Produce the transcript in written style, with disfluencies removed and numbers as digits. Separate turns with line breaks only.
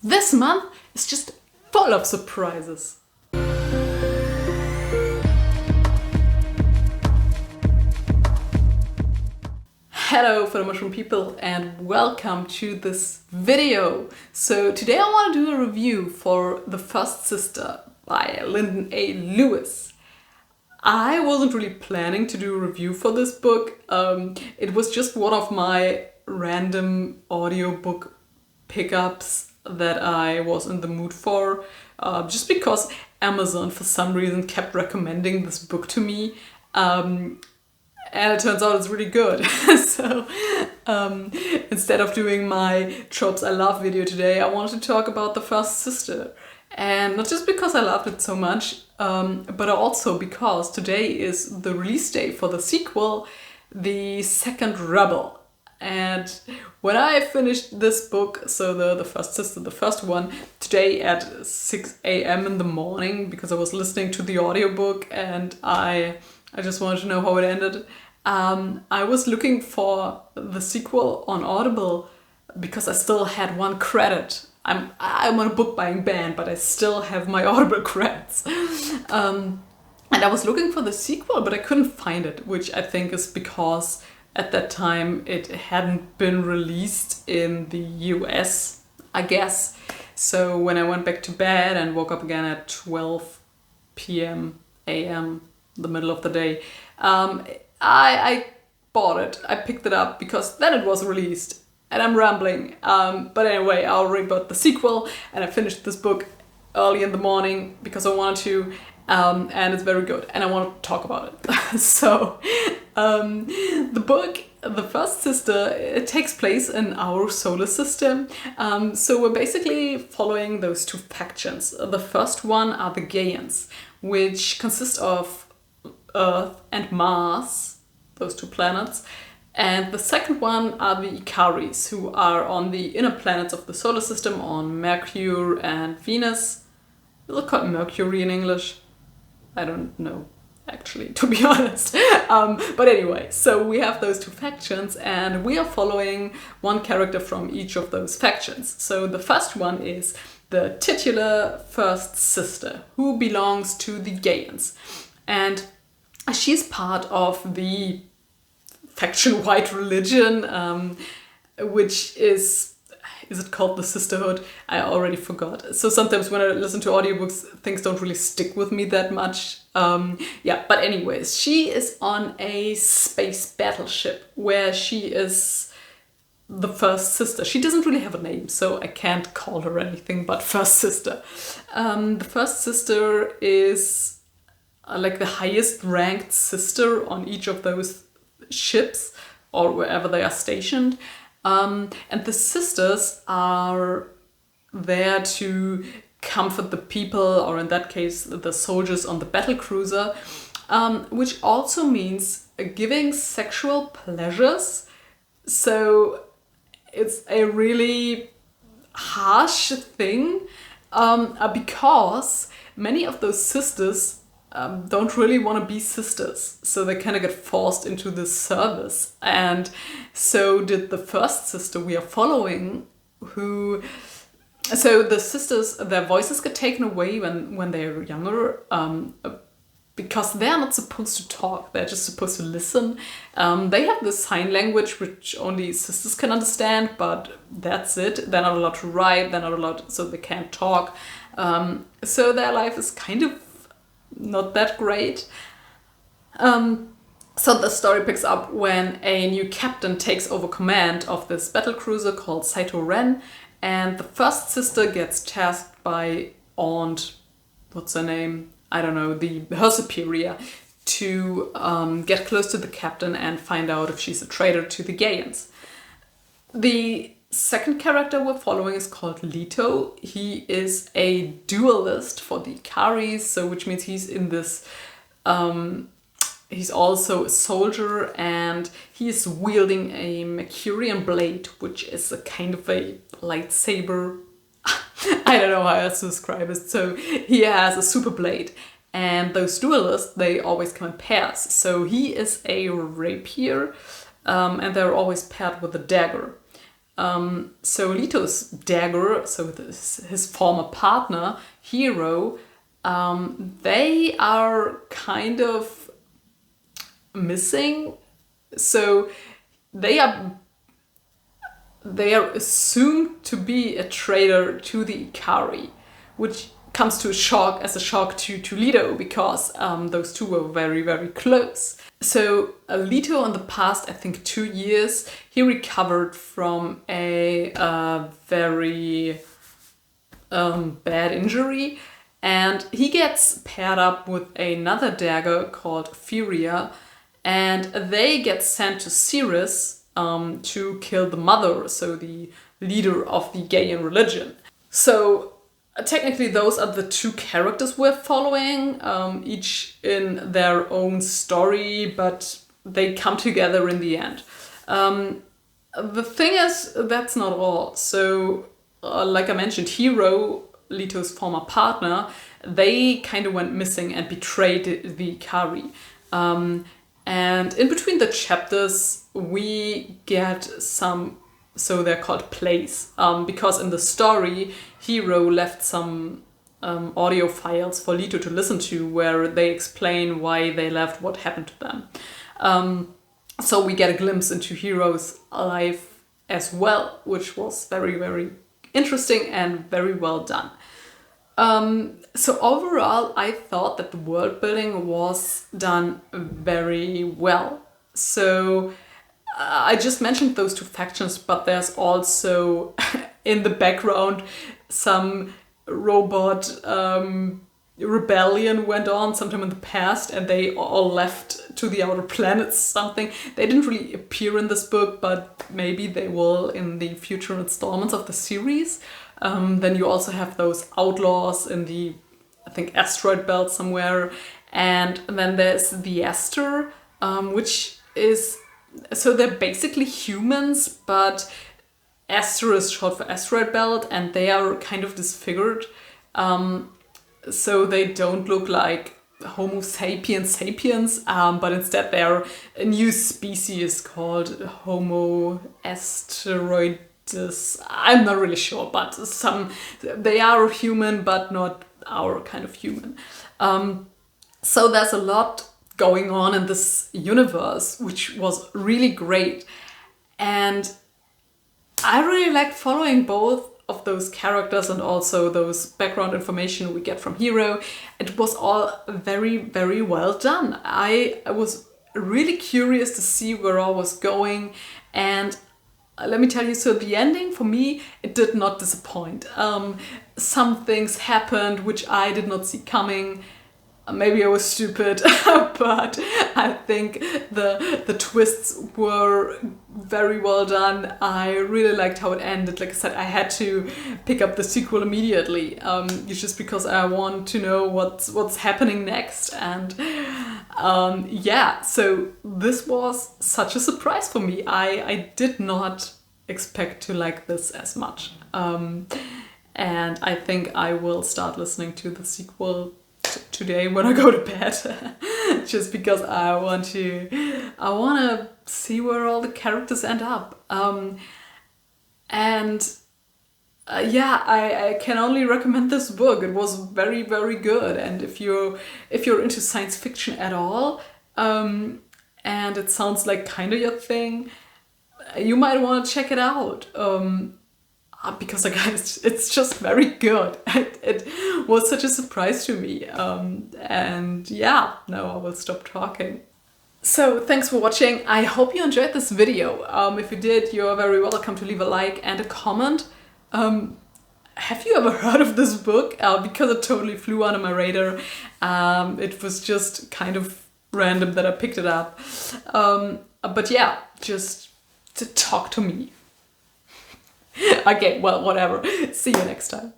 This month is just full of surprises. Hello fellow mushroom people and welcome to this video. So today I want to do a review for The First Sister by Linden A. Lewis. I wasn't really planning to do a review for this book. It was just one of my random audiobook pickups that I was in the mood for, just because Amazon for some reason kept recommending this book to me. And it turns out it's really good. So instead of doing my Tropes I Love video today, I wanted to talk about The First Sister. And not just because I loved it so much, but also because today is the release day for the sequel, The Second Rebel. And when I finished this book, so the First Sister, the first one, today at 6 a.m. in the morning, because I was listening to the audiobook and I just wanted to know how it ended. I was looking for the sequel on Audible because I still had one credit. I'm on a book buying ban, but I still have my Audible credits. And I was looking for the sequel, but I couldn't find it, which I think is because at that time it hadn't been released in the US, I guess. So when I went back to bed and woke up again at 12 p.m. a.m., the middle of the day, I bought it. I picked it up because then it was released. And I'm rambling. But anyway, I already bought the sequel and I finished this book early in the morning because I wanted to. And it's very good and I want to talk about it. So the book, The First Sister, it takes place in our solar system. So we're basically following those two factions. The first one are the Gaians, which consist of Earth and Mars, those two planets. And the second one are the Icaris, who are on the inner planets of the solar system, on Mercury and Venus. Is it called Mercury in English? I don't know, actually, to be honest. But anyway, so we have those two factions and we are following one character from each of those factions. So the first one is the titular First Sister, who belongs to the Gaians. And she's part of the faction White Religion, which is it called the Sisterhood? I already forgot. So sometimes when I listen to audiobooks, things don't really stick with me that much. Yeah, but anyways, she is on a space battleship where she is the First Sister. She doesn't really have a name, so I can't call her anything but First Sister. The First Sister is like the highest ranked sister on each of those ships or wherever they are stationed. And the sisters are there to comfort the people, or in that case, the soldiers on the battle cruiser, which also means giving sexual pleasures. So it's a really harsh thing, because many of those sisters don't really want to be sisters, so they kind of get forced into this service. And so did the First Sister we are following, so the sisters, their voices get taken away when they're younger, because they're not supposed to talk, they're just supposed to listen. They have this sign language which only sisters can understand, but that's it. They're not allowed to write, they're not allowed, so they can't talk. So their life is kind of not that great. So the story picks up when a new captain takes over command of this battle cruiser called Saito Ren, and the First Sister gets tasked by Aunt, what's her name? I don't know, her superior, to get close to the captain and find out if she's a traitor to the Gaians. The second character we're following is called Leto. He is a duelist for the Icaris, so which means he's in this, he's also a soldier, and he is wielding a Mercurian blade, which is a kind of a lightsaber. I don't know how else to describe it. So he has a super blade, and those duelists, they always come in pairs. So he is a rapier, and they're always paired with a dagger. So Leto's dagger, so his former partner, Hero, they are kind of missing. So they are assumed to be a traitor to the Ikari, which comes to a shock to Leto, because those two were very, very close. So Leto, in the past, I think 2 years, he recovered from a very bad injury, and he gets paired up with another dagger called Furia, and they get sent to Ceres to kill the mother, so the leader of the Gaian religion. So technically those are the two characters we're following, each in their own story, but they come together in the end. The thing is, that's not all. So like I mentioned, Hero, Leto's former partner, they kind of went missing and betrayed the Ikari. And in between the chapters we get some, so they're called plays, because in the story Hero left some audio files for Leto to listen to, where they explain why they left, what happened to them. So we get a glimpse into Hero's life as well, which was very, very interesting and very well done. So overall, I thought that the world building was done very well. So I just mentioned those two factions, but there's also in the background some robot rebellion went on sometime in the past, and they all left to the outer planets something. They didn't really appear in this book, but maybe they will in the future installments of the series. Then you also have those outlaws in the, I think, asteroid belt somewhere. And then there's the Aster, which is, so they're basically humans, but Aster is short for asteroid belt, and they are kind of disfigured. So they don't look like Homo sapiens sapiens, but instead they're a new species called Homo asteroidus. I'm not really sure, but they are human, but not our kind of human. So there's a lot going on in this universe, which was really great. And I really liked following both of those characters and also those background information we get from Hero. It was all very, very well done. I was really curious to see where all was going, and let me tell you, so the ending for me, it did not disappoint. Some things happened which I did not see coming. Maybe I was stupid, but I think the twists were very well done. I really liked how it ended. Like I said, I had to pick up the sequel immediately, just because I want to know what's happening next. And yeah, so this was such a surprise for me. I did not expect to like this as much. And I think I will start listening to the sequel today when I go to bed, just because I want to see where all the characters end up. Yeah, I can only recommend this book. It was very, very good, and if you're into science fiction at all, and it sounds like kind of your thing, you might want to check it out. Because it's just very good. It was such a surprise to me. And yeah, now I will stop talking. So thanks for watching. I hope you enjoyed this video. If you did, you're very welcome to leave a like and a comment. Have you ever heard of this book? Because it totally flew under my radar. It was just kind of random that I picked it up. But yeah, just to talk to me. Okay, well, whatever. See you next time.